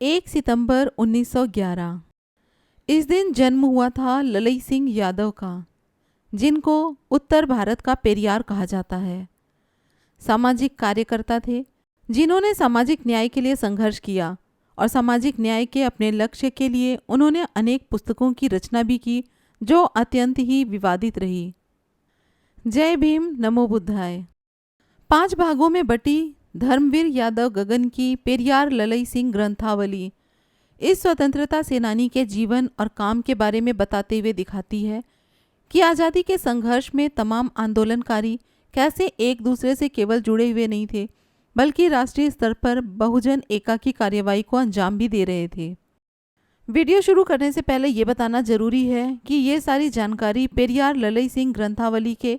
1 सितंबर 1911। इस दिन जन्म हुआ था ललई सिंह यादव का, जिनको उत्तर भारत का पेरियार कहा जाता है। सामाजिक कार्यकर्ता थे, जिन्होंने सामाजिक न्याय के लिए संघर्ष किया और सामाजिक न्याय के अपने लक्ष्य के लिए उन्होंने अनेक पुस्तकों की रचना भी की, जो अत्यंत ही विवादित रही। जय भीम, नमो बुद्धाय। 5 भागों में बटी धर्मवीर यादव गगन की पेरियार ललई सिंह ग्रंथावली इस स्वतंत्रता सेनानी के जीवन और काम के बारे में बताते हुए दिखाती है कि आज़ादी के संघर्ष में तमाम आंदोलनकारी कैसे एक दूसरे से केवल जुड़े हुए नहीं थे, बल्कि राष्ट्रीय स्तर पर बहुजन एकाकी कार्यवाही को अंजाम भी दे रहे थे। वीडियो शुरू करने से पहले ये बताना जरूरी है कि ये सारी जानकारी पेरियार ललई सिंह ग्रंथावली के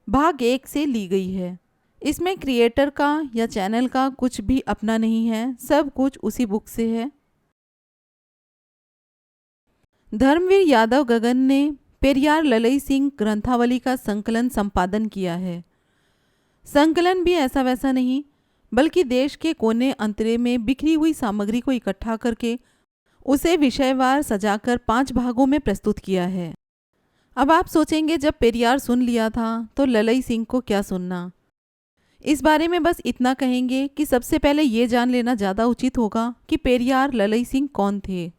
भाग 1 से ली गई है। इसमें क्रिएटर का या चैनल का कुछ भी अपना नहीं है, सब कुछ उसी बुक से है। धर्मवीर यादव गगन ने पेरियार ललई सिंह ग्रंथावली का संकलन संपादन किया है। संकलन भी ऐसा वैसा नहीं, बल्कि देश के कोने अंतरे में बिखरी हुई सामग्री को इकट्ठा करके उसे विषयवार सजाकर 5 भागों में प्रस्तुत किया है। अब आप सोचेंगे, जब पेरियार सुन लिया था तो ललई सिंह को क्या सुनना। इस बारे में बस इतना कहेंगे कि सबसे पहले ये जान लेना ज़्यादा उचित होगा कि पेरियार ललई सिंह कौन थे।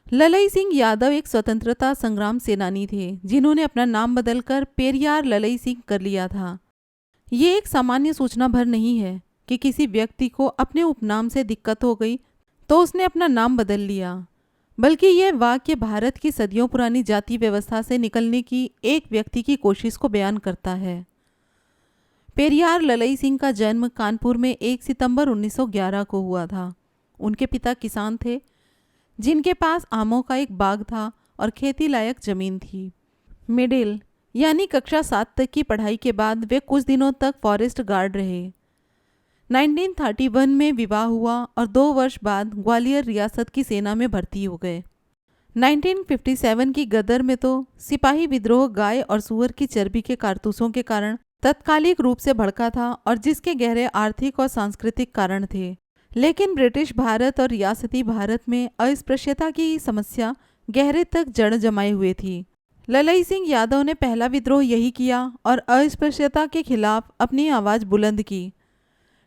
ललई सिंह यादव एक स्वतंत्रता संग्राम सेनानी थे, जिन्होंने अपना नाम बदलकर पेरियार ललई सिंह कर लिया था। ये एक सामान्य सूचना भर नहीं है कि किसी व्यक्ति को अपने उपनाम से दिक्कत हो गई तो उसने अपना नाम बदल लिया, बल्कि यह वाक्य भारत की सदियों पुरानी जाति व्यवस्था से निकलने की एक व्यक्ति की कोशिश को बयान करता है। पेरियार ललई सिंह का जन्म कानपुर में 1 सितंबर 1911 को हुआ था। उनके पिता किसान थे, जिनके पास आमों का एक बाग था और खेती लायक जमीन थी। मिडिल यानी कक्षा 7 तक की पढ़ाई के बाद वे कुछ दिनों तक फॉरेस्ट गार्ड रहे। 1931 में विवाह हुआ और 2 वर्ष बाद ग्वालियर रियासत की सेना में भर्ती हो गए। 1957 की गदर में तो सिपाही विद्रोह गाय और सूअर की चर्बी के कारतूसों के कारण तत्कालिक रूप से भड़का था और जिसके गहरे आर्थिक और सांस्कृतिक कारण थे। लेकिन ब्रिटिश भारत और रियासती भारत में अस्पृश्यता की समस्या गहरे तक जड़ जमाए हुए थी। ललई सिंह यादव ने पहला विद्रोह यही किया और अस्पृश्यता के खिलाफ अपनी आवाज़ बुलंद की।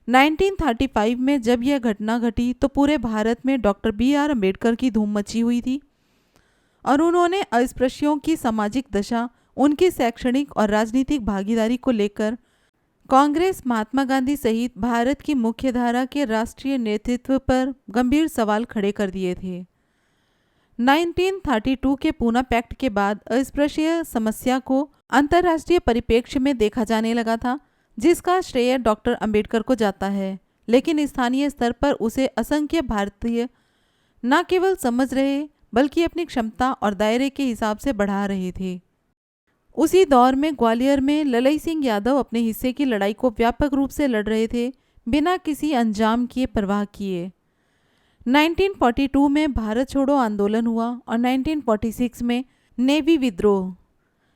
1935 में जब यह घटना घटी तो पूरे भारत में डॉक्टर B.R. अम्बेडकर की धूम मची हुई थी और उन्होंने अस्पृश्यों की सामाजिक दशा, उनकी शैक्षणिक और राजनीतिक भागीदारी को लेकर कांग्रेस, महात्मा गांधी सहित भारत की मुख्यधारा के राष्ट्रीय नेतृत्व पर गंभीर सवाल खड़े कर दिए थे। 1932 के पूना पैक्ट के बाद अस्पृश्य समस्या को अंतर्राष्ट्रीय परिप्रेक्ष्य में देखा जाने लगा था, जिसका श्रेय डॉक्टर अंबेडकर को जाता है, लेकिन स्थानीय स्तर पर उसे असंख्य भारतीय न केवल समझ रहे बल्कि अपनी क्षमता और दायरे के हिसाब से बढ़ा रहे थे। उसी दौर में ग्वालियर में ललई सिंह यादव अपने हिस्से की लड़ाई को व्यापक रूप से लड़ रहे थे, बिना किसी अंजाम किए परवाह किए। 1942 में भारत छोड़ो आंदोलन हुआ और 1946 में नेवी विद्रोह।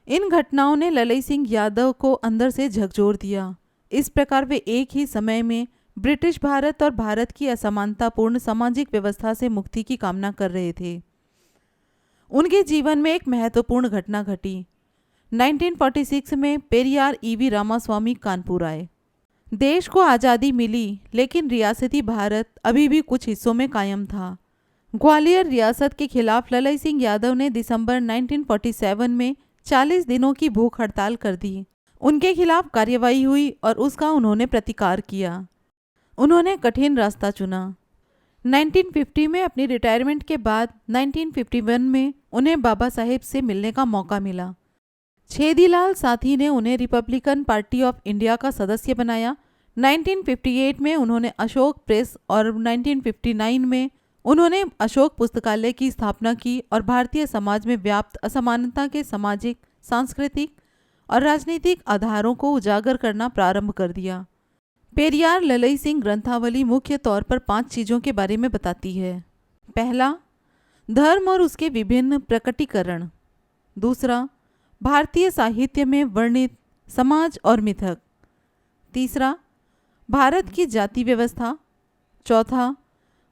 इन घटनाओं ने ललई सिंह यादव को अंदर से झकझोर दिया। इस प्रकार वे एक ही समय में ब्रिटिश भारत और भारत की असमानतापूर्ण सामाजिक व्यवस्था से मुक्ति की कामना कर रहे थे। उनके जीवन में एक महत्वपूर्ण घटना घटी। 1946 में पेरियार E.V. रामास्वामी कानपुर आए। देश को आज़ादी मिली, लेकिन रियासती भारत अभी भी कुछ हिस्सों में कायम था। ग्वालियर रियासत के खिलाफ ललई सिंह यादव ने दिसंबर 1947 में 40 दिनों की भूख हड़ताल कर दी। उनके खिलाफ कार्यवाही हुई और उसका उन्होंने प्रतिकार किया। उन्होंने कठिन रास्ता चुना। 1950 में अपनी रिटायरमेंट के बाद 1951 में उन्हें बाबा साहेब से मिलने का मौका मिला। छेदीलाल साथी ने उन्हें रिपब्लिकन पार्टी ऑफ इंडिया का सदस्य बनाया। 1958 में उन्होंने अशोक प्रेस और 1959 में उन्होंने अशोक पुस्तकालय की स्थापना की और भारतीय समाज में व्याप्त असमानता के सामाजिक, सांस्कृतिक और राजनीतिक आधारों को उजागर करना प्रारंभ कर दिया। पेरियार ललई सिंह ग्रंथावली मुख्य तौर पर 5 चीज़ों के बारे में बताती है। पहला, धर्म और उसके विभिन्न प्रकटीकरण। दूसरा, भारतीय साहित्य में वर्णित समाज और मिथक। तीसरा, भारत की जाति व्यवस्था। चौथा,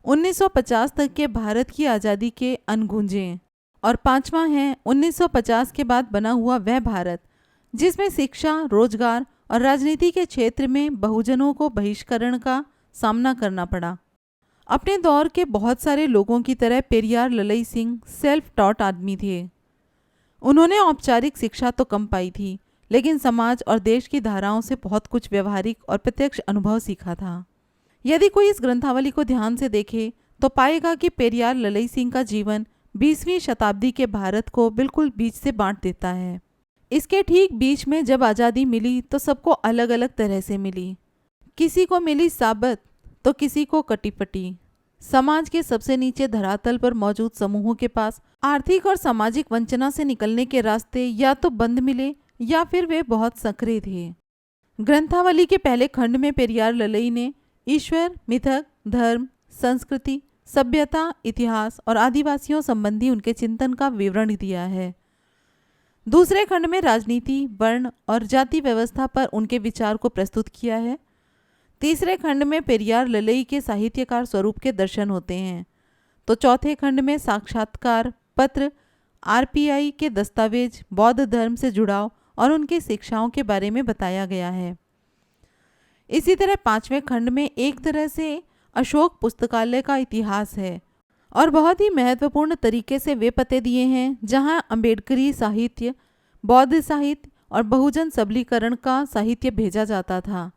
1950 तक के भारत की आज़ादी के अनगूंजे। और पांचवा है 1950 के बाद बना हुआ वह भारत जिसमें शिक्षा, रोजगार और राजनीति के क्षेत्र में बहुजनों को बहिष्करण का सामना करना पड़ा। अपने दौर के बहुत सारे लोगों की तरह पेरियार ललई सिंह सेल्फ टॉट आदमी थे। उन्होंने औपचारिक शिक्षा तो कम पाई थी, लेकिन समाज और देश की धाराओं से बहुत कुछ व्यवहारिक और प्रत्यक्ष अनुभव सीखा था। यदि कोई इस ग्रंथावली को ध्यान से देखे तो पाएगा कि पेरियार ललई सिंह का जीवन 20वीं शताब्दी के भारत को बिल्कुल बीच से बांट देता है। इसके ठीक बीच में जब आज़ादी मिली तो सबको अलग अलग तरह से मिली। किसी को मिली साबत तो किसी को कटीपटी। समाज के सबसे नीचे धरातल पर मौजूद समूहों के पास आर्थिक और सामाजिक वंचना से निकलने के रास्ते या तो बंद मिले या फिर वे बहुत सक्रिय थे। ग्रंथावली के पहले खंड में पेरियार ललई ने ईश्वर, मिथक, धर्म, संस्कृति, सभ्यता, इतिहास और आदिवासियों संबंधी उनके चिंतन का विवरण दिया है। दूसरे खंड में राजनीति, वर्ण और जाति व्यवस्था पर उनके विचार को प्रस्तुत किया है। तीसरे खंड में पेरियार ललई के साहित्यकार स्वरूप के दर्शन होते हैं। तो चौथे खंड में साक्षात्कार पत्र, आरपीआई के दस्तावेज, बौद्ध धर्म से जुड़ाव और उनकी शिक्षाओं के बारे में बताया गया है। इसी तरह पांचवें खंड में एक तरह से अशोक पुस्तकालय का इतिहास है और बहुत ही महत्वपूर्ण तरीके से वे पते दिए हैं जहां अम्बेडकरी साहित्य, बौद्ध साहित्य और बहुजन सबलीकरण का साहित्य भेजा जाता था।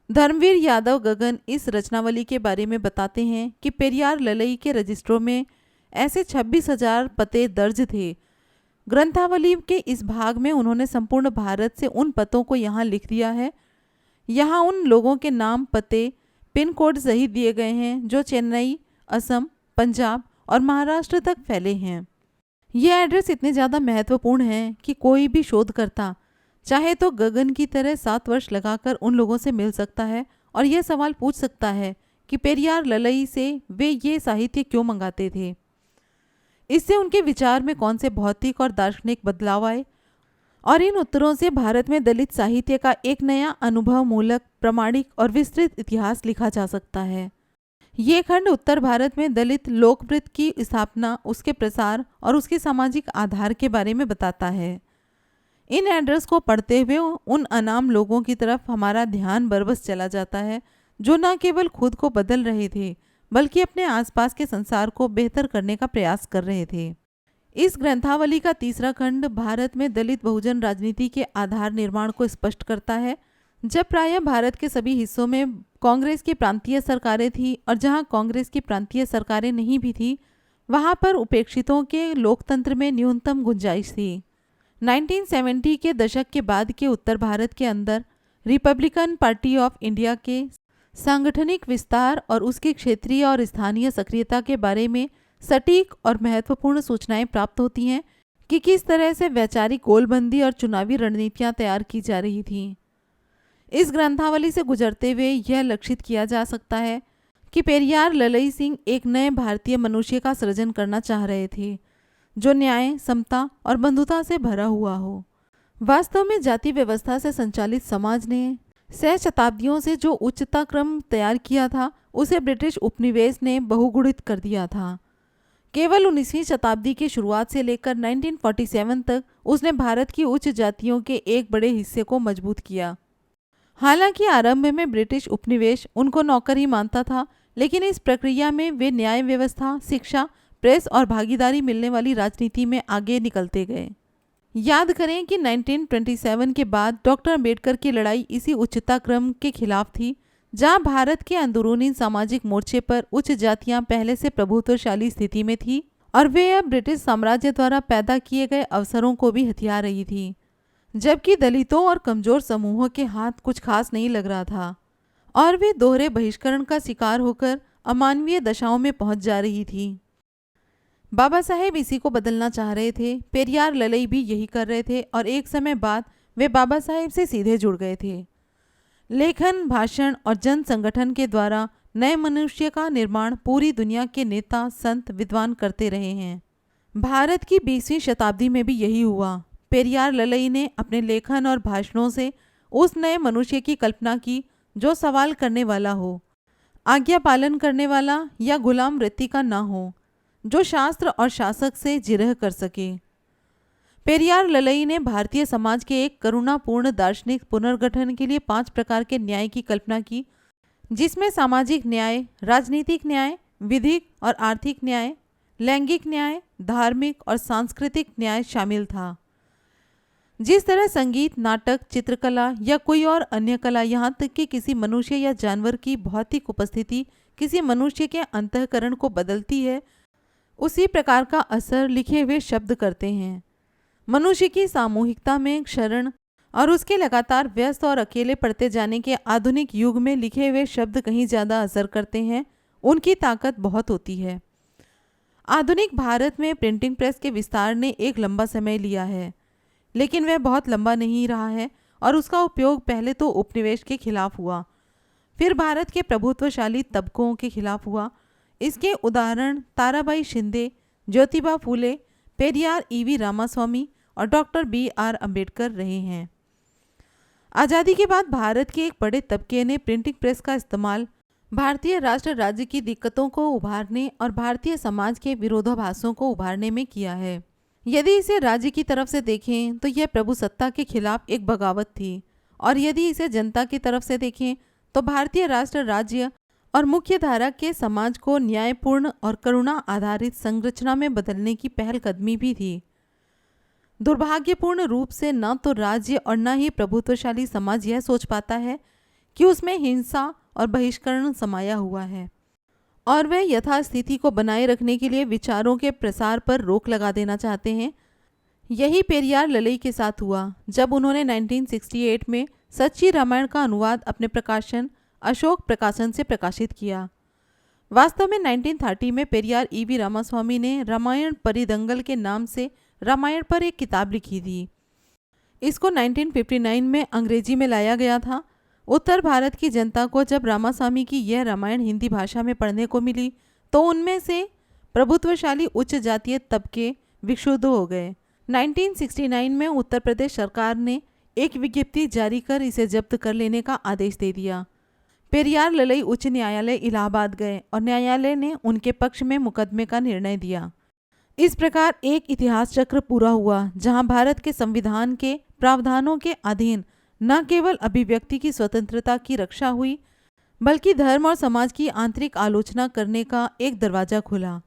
धर्मवीर यादव गगन इस रचनावली के बारे में बताते हैं कि पेरियार ललई के रजिस्ट्रों में ऐसे 26,000 पते दर्ज थे। ग्रंथावली के इस भाग में उन्होंने संपूर्ण भारत से उन पतों को यहाँ लिख दिया है। यहाँ उन लोगों के नाम, पते, पिन कोड सहित दिए गए हैं जो चेन्नई, असम, पंजाब और महाराष्ट्र तक फैले हैं। ये एड्रेस इतने ज़्यादा महत्वपूर्ण हैं कि कोई भी शोधकर्ता चाहे तो गगन की तरह 7 वर्ष लगाकर उन लोगों से मिल सकता है और यह सवाल पूछ सकता है कि पेरियार ललई से वे ये साहित्य क्यों मंगाते थे। इससे उनके विचार में कौन से भौतिक और दार्शनिक बदलाव आए, और इन उत्तरों से भारत में दलित साहित्य का एक नया अनुभव मूलक, प्रामाणिक और विस्तृत इतिहास लिखा जा सकता है। ये खंड उत्तर भारत में दलित लोकनृत्य की स्थापना, उसके प्रसार और उसके सामाजिक आधार के बारे में बताता है। इन एड्रेस को पढ़ते हुए उन अनाम लोगों की तरफ हमारा ध्यान बरबस चला जाता है जो न केवल खुद को बदल रहे थे बल्कि अपने आसपास के संसार को बेहतर करने का प्रयास कर रहे थे। इस ग्रंथावली का तीसरा खंड भारत में दलित बहुजन राजनीति के आधार निर्माण को स्पष्ट करता है। जब प्रायः भारत के सभी हिस्सों में कांग्रेस की प्रांतीय सरकारें थी और जहां कांग्रेस की प्रांतीय सरकारें नहीं भी थी, वहां पर उपेक्षितों के लोकतंत्र में न्यूनतम गुंजाइश थी। 1970 के दशक के बाद के उत्तर भारत के अंदर रिपब्लिकन पार्टी ऑफ इंडिया के सांगठनिक विस्तार और उसकी क्षेत्रीय और स्थानीय सक्रियता के बारे में सटीक और महत्वपूर्ण सूचनाएं प्राप्त होती हैं कि किस तरह से वैचारिक गोलबंदी और चुनावी रणनीतियां तैयार की जा रही थीं। इस ग्रंथावली से गुजरते हुए यह लक्षित किया जा सकता है कि पेरियार ललई सिंह एक नए भारतीय मनुष्य का सृजन करना चाह रहे थे जो न्याय, समता और बंधुता से भरा हुआ हो। वास्तव में जाति व्यवस्था से संचालित समाज ने सहस्राब्दियों से जो उच्चता क्रम तैयार किया था उसे ब्रिटिश उपनिवेश ने बहुगुणित कर दिया था। केवल 19वीं शताब्दी की शुरुआत से लेकर 1947 तक उसने भारत की उच्च जातियों के एक बड़े हिस्से को मजबूत किया। हालांकि आरंभ में ब्रिटिश उपनिवेश उनको नौकर ही मानता था, लेकिन इस प्रक्रिया में वे न्याय व्यवस्था, शिक्षा, प्रेस और भागीदारी मिलने वाली राजनीति में आगे निकलते गए। याद करें कि 1927 के बाद डॉक्टर अंबेडकर की लड़ाई इसी उच्चता क्रम के खिलाफ थी, जहां भारत के अंदरूनी सामाजिक मोर्चे पर उच्च जातियां पहले से प्रभुत्वशाली स्थिति में थी और वे अब ब्रिटिश साम्राज्य द्वारा पैदा किए गए अवसरों को भी हथिया रही थी, जबकि दलितों और कमजोर समूहों के हाथ कुछ खास नहीं लग रहा था और वे दोहरे बहिष्करण का शिकार होकर अमानवीय दशाओं में पहुंच जा रही थी। बाबा साहेब इसी को बदलना चाह रहे थे। पेरियार ललई भी यही कर रहे थे और एक समय बाद वे बाबा साहेब से सीधे जुड़ गए थे। लेखन, भाषण और जन संगठन के द्वारा नए मनुष्य का निर्माण पूरी दुनिया के नेता, संत, विद्वान करते रहे हैं। भारत की 20वीं शताब्दी में भी यही हुआ। पेरियार ललई ने अपने लेखन और भाषणों से उस नए मनुष्य की कल्पना की जो सवाल करने वाला हो, आज्ञा पालन करने वाला या गुलाम वृत्ति का ना हो, जो शास्त्र और शासक से जिरह कर सके। पेरियार ललई ने भारतीय समाज के एक करुणापूर्ण दार्शनिक पुनर्गठन के लिए 5 प्रकार के न्याय की कल्पना की, जिसमें सामाजिक न्याय, राजनीतिक न्याय, विधिक और आर्थिक न्याय, लैंगिक न्याय, धार्मिक और सांस्कृतिक न्याय शामिल था। जिस तरह संगीत, नाटक, चित्रकला या कोई और अन्य कला, यहाँ तक कि किसी मनुष्य या जानवर की भौतिक उपस्थिति किसी मनुष्य के अंतःकरण को बदलती है, उसी प्रकार का असर लिखे हुए शब्द करते हैं। मनुष्य की सामूहिकता में शरण और उसके लगातार व्यस्त और अकेले पड़ते जाने के आधुनिक युग में लिखे हुए शब्द कहीं ज़्यादा असर करते हैं, उनकी ताकत बहुत होती है। आधुनिक भारत में प्रिंटिंग प्रेस के विस्तार ने एक लंबा समय लिया है, लेकिन वह बहुत लंबा नहीं रहा है और उसका उपयोग पहले तो उपनिवेश के खिलाफ हुआ, फिर भारत के प्रभुत्वशाली तबकों के खिलाफ हुआ। इसके उदाहरण ताराबाई शिंदे, ज्योतिबा फूले, पेरियार ईवी रामास्वामी और डॉक्टर BR अम्बेडकर रहे हैं। आज़ादी के बाद भारत के एक बड़े तबके ने प्रिंटिंग प्रेस का इस्तेमाल भारतीय राष्ट्र राज्य की दिक्कतों को उभारने और भारतीय समाज के विरोधाभासों को उभारने में किया है। यदि इसे राज्य की तरफ से देखें तो यह प्रभुसत्ता के खिलाफ एक बगावत थी, और यदि इसे जनता की तरफ से देखें तो भारतीय राष्ट्र राज्य और मुख्य धारा के समाज को न्यायपूर्ण और करुणा आधारित संरचना में बदलने की पहलकदमी भी थी। दुर्भाग्यपूर्ण रूप से न तो राज्य और न ही प्रभुत्वशाली समाज यह सोच पाता है कि उसमें हिंसा और बहिष्करण समाया हुआ है, और वह यथास्थिति को बनाए रखने के लिए विचारों के प्रसार पर रोक लगा देना चाहते हैं। यही पेरियार ललई के साथ हुआ जब उन्होंने 1968 में सच्ची रामायण का अनुवाद अपने प्रकाशन अशोक प्रकाशन से प्रकाशित किया। वास्तव में 1930 में पेरियार ईवी रामास्वामी ने रामायण परिदंगल के नाम से रामायण पर एक किताब लिखी थी। इसको 1959 में अंग्रेजी में लाया गया था। उत्तर भारत की जनता को जब रामास्वामी की यह रामायण हिंदी भाषा में पढ़ने को मिली तो उनमें से प्रभुत्वशाली उच्च जातीय तबके विक्षुब्ध हो गए। 1969 में उत्तर प्रदेश सरकार ने एक विज्ञप्ति जारी कर इसे जब्त कर लेने का आदेश दे दिया। पेरियार ललई उच्च न्यायालय इलाहाबाद गए और न्यायालय ने उनके पक्ष में मुकदमे का निर्णय दिया। इस प्रकार एक इतिहास चक्र पूरा हुआ जहां भारत के संविधान के प्रावधानों के अधीन न केवल अभिव्यक्ति की स्वतंत्रता की रक्षा हुई, बल्कि धर्म और समाज की आंतरिक आलोचना करने का एक दरवाज़ा खुला।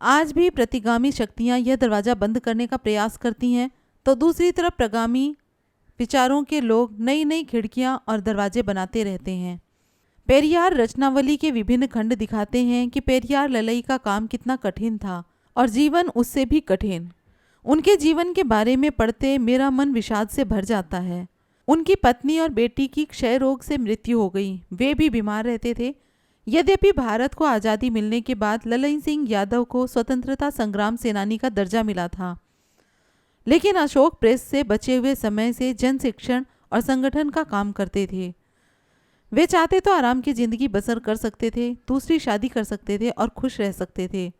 आज भी प्रतिगामी शक्तियां यह दरवाज़ा बंद करने का प्रयास करती हैं, तो दूसरी तरफ प्रगामी विचारों के लोग नई नई खिड़कियां और दरवाजे बनाते रहते हैं। पेरियार रचनावली के विभिन्न खंड दिखाते हैं कि पेरियार ललई का काम कितना कठिन था और जीवन उससे भी कठिन। उनके जीवन के बारे में पढ़ते मेरा मन विषाद से भर जाता है। उनकी पत्नी और बेटी की क्षय रोग से मृत्यु हो गई। वे भी बीमार रहते थे। यद्यपि भारत को आज़ादी मिलने के बाद ललई सिंह यादव को स्वतंत्रता संग्राम सेनानी का दर्जा मिला था, लेकिन अशोक प्रेस से बचे हुए समय से जन शिक्षण और संगठन का काम करते थे। वे चाहते तो आराम की जिंदगी बसर कर सकते थे, दूसरी शादी कर सकते थे और खुश रह सकते थे,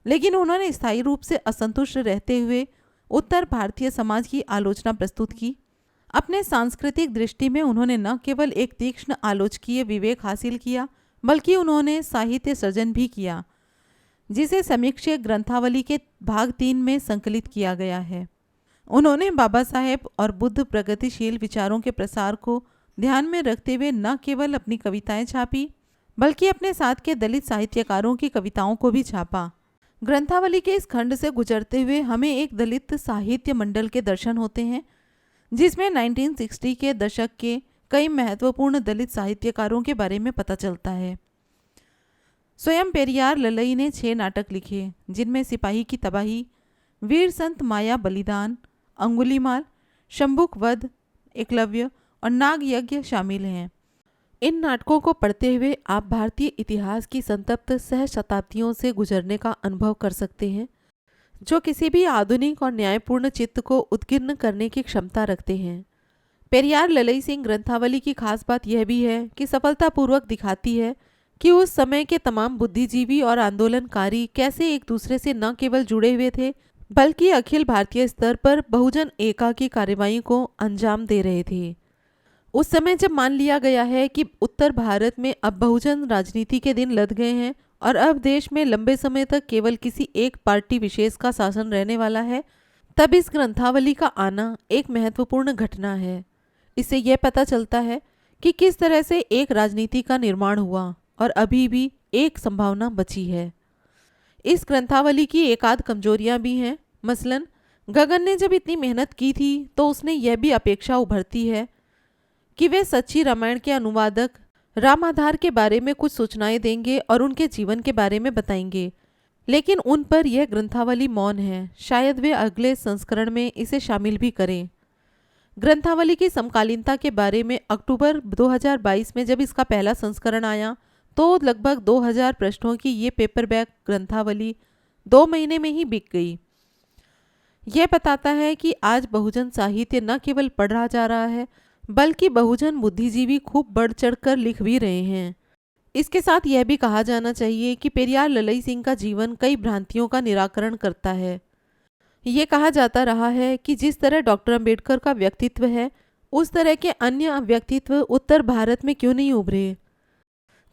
लेकिन उन्होंने स्थायी रूप से असंतुष्ट रहते हुए उत्तर भारतीय समाज की आलोचना प्रस्तुत की। अपने सांस्कृतिक दृष्टि में उन्होंने न केवल एक तीक्ष्ण आलोचकीय विवेक हासिल किया, बल्कि उन्होंने साहित्य सृजन भी किया, जिसे समीक्षक ग्रंथावली के भाग 3 में संकलित किया गया है। उन्होंने बाबा साहेब और बुद्ध प्रगतिशील विचारों के प्रसार को ध्यान में रखते हुए न केवल अपनी कविताएं छापी, बल्कि अपने साथ के दलित साहित्यकारों की कविताओं को भी छापा। ग्रंथावली के इस खंड से गुजरते हुए हमें एक दलित साहित्य मंडल के दर्शन होते हैं, जिसमें 1960 के दशक के कई महत्वपूर्ण दलित साहित्यकारों के बारे में पता चलता है। स्वयं पेरियार ललई ने 6 नाटक लिखे, जिनमें सिपाही की तबाही, वीर संत माया बलिदान, अंगुलीमाल, शंभुक वध, एकलव्य और नाग यज्ञ शामिल हैं। इन नाटकों को पढ़ते हुए आप भारतीय इतिहास की संतप्त सहशताब्दियों से गुजरने का अनुभव कर सकते हैं, जो किसी भी आधुनिक और न्यायपूर्ण चित्त को उत्कीर्ण करने की क्षमता रखते हैं। पेरियार ललई सिंह ग्रंथावली की खास बात यह भी है कि सफलतापूर्वक दिखाती है कि उस समय के तमाम बुद्धिजीवी और आंदोलनकारी कैसे एक दूसरे से न केवल जुड़े हुए थे, बल्कि अखिल भारतीय स्तर पर बहुजन एका की कार्रवाई को अंजाम दे रहे थे। उस समय जब मान लिया गया है कि उत्तर भारत में अब बहुजन राजनीति के दिन लद गए हैं और अब देश में लंबे समय तक केवल किसी एक पार्टी विशेष का शासन रहने वाला है, तब इस ग्रंथावली का आना एक महत्वपूर्ण घटना है। इससे यह पता चलता है कि किस तरह से एक राजनीति का निर्माण हुआ और अभी भी एक संभावना बची है। इस ग्रंथावली की एक आध कमजोरियां भी हैं। मसलन गगन ने जब इतनी मेहनत की थी तो उसने यह भी अपेक्षा उभरती है कि वे सच्ची रामायण के अनुवादक रामाधार के बारे में कुछ सूचनाएं देंगे और उनके जीवन के बारे में बताएंगे, लेकिन उन पर यह ग्रंथावली मौन है। शायद वे अगले संस्करण में इसे शामिल भी करें। ग्रंथावली की समकालीनता के बारे में अक्टूबर 2022 में जब इसका पहला संस्करण आया तो लगभग 2000 पृष्ठों की ये पेपरबैक ग्रंथावली 2 महीने में ही बिक गई। यह बताता है कि आज बहुजन साहित्य न केवल पढ़ा जा रहा है बल्कि बहुजन बुद्धिजीवी खूब बढ़ चढ़कर लिख भी रहे हैं। इसके साथ यह भी कहा जाना चाहिए कि पेरियार ललई सिंह का जीवन कई भ्रांतियों का निराकरण करता है। ये कहा जाता रहा है कि जिस तरह डॉक्टर अंबेडकर का व्यक्तित्व है उस तरह के अन्य व्यक्तित्व उत्तर भारत में क्यों नहीं उभरे,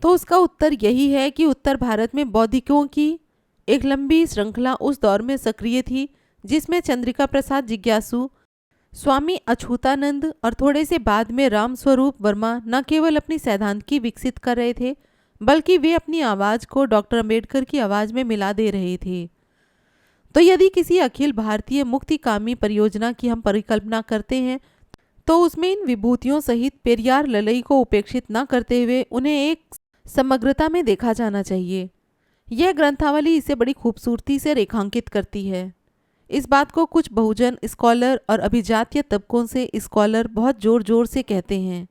तो उसका उत्तर यही है कि उत्तर भारत में बौद्धिकों की एक लंबी श्रृंखला उस दौर में सक्रिय थी जिसमें चंद्रिका प्रसाद जिज्ञासु, स्वामी अछूतानंद और थोड़े से बाद में राम स्वरूप वर्मा न केवल अपनी सैद्धांतिकी विकसित कर रहे थे बल्कि वे अपनी आवाज़ को डॉक्टर अंबेडकर की आवाज़ में मिला दे रहे थे। तो यदि किसी अखिल भारतीय मुक्तिकामी परियोजना की हम परिकल्पना करते हैं तो उसमें इन विभूतियों सहित पेरियार ललई को उपेक्षित न करते हुए उन्हें एक समग्रता में देखा जाना चाहिए। यह ग्रंथावली इसे बड़ी खूबसूरती से रेखांकित करती है। इस बात को कुछ बहुजन स्कॉलर और अभिजातीय तबकों से स्कॉलर बहुत जोर जोर से कहते हैं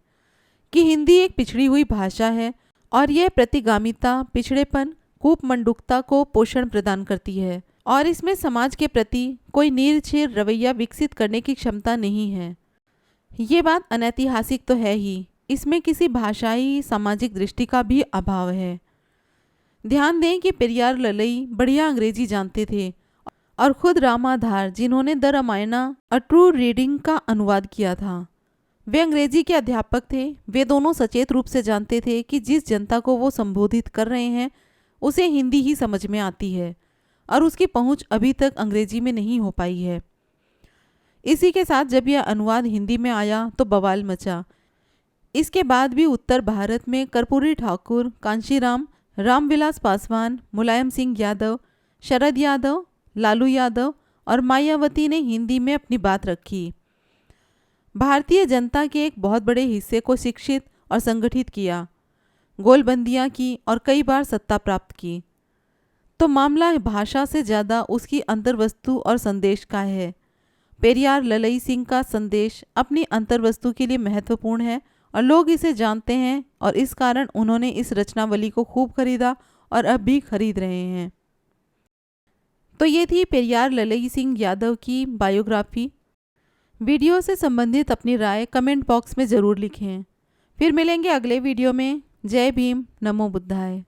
कि हिंदी एक पिछड़ी हुई भाषा है और यह प्रतिगामिता, पिछड़ेपन, कूपमंडुकता को पोषण प्रदान करती है और इसमें समाज के प्रति कोई नीरछेर रवैया विकसित करने की क्षमता नहीं है। ये बात अनैतिहासिक तो है ही, इसमें किसी भाषाई सामाजिक दृष्टि का भी अभाव है। ध्यान दें कि पेरियार ललई बढ़िया अंग्रेजी जानते थे और खुद रामाधार जिन्होंने the Ramayana a true reading का अनुवाद किया था, वे अंग्रेजी के अध्यापक थे। वे दोनों सचेत रूप से जानते थे कि जिस जनता को वो संबोधित कर रहे हैं उसे हिंदी ही समझ में आती है और उसकी पहुंच अभी तक अंग्रेजी में नहीं हो पाई है। इसी के साथ जब यह अनुवाद हिंदी में आया तो बवाल मचा। इसके बाद भी उत्तर भारत में कर्पूरी ठाकुर, कांशीराम, रामविलास पासवान, मुलायम सिंह यादव, शरद यादव, लालू यादव और मायावती ने हिंदी में अपनी बात रखी। भारतीय जनता के एक बहुत बड़े हिस्से को शिक्षित और संगठित किया, गोलबंदियां की और कई बार सत्ता प्राप्त की। तो मामला भाषा से ज़्यादा उसकी अंतर्वस्तु और संदेश का है। पेरियार ललई सिंह का संदेश अपनी अंतर्वस्तु के लिए महत्वपूर्ण है और लोग इसे जानते हैं और इस कारण उन्होंने इस रचनावली को खूब खरीदा और अब भी खरीद रहे हैं। तो ये थी पेरियार ललई सिंह यादव की बायोग्राफी। वीडियो से संबंधित अपनी राय कमेंट बॉक्स में ज़रूर लिखें। फिर मिलेंगे अगले वीडियो में। जय भीम, नमो बुद्धाय।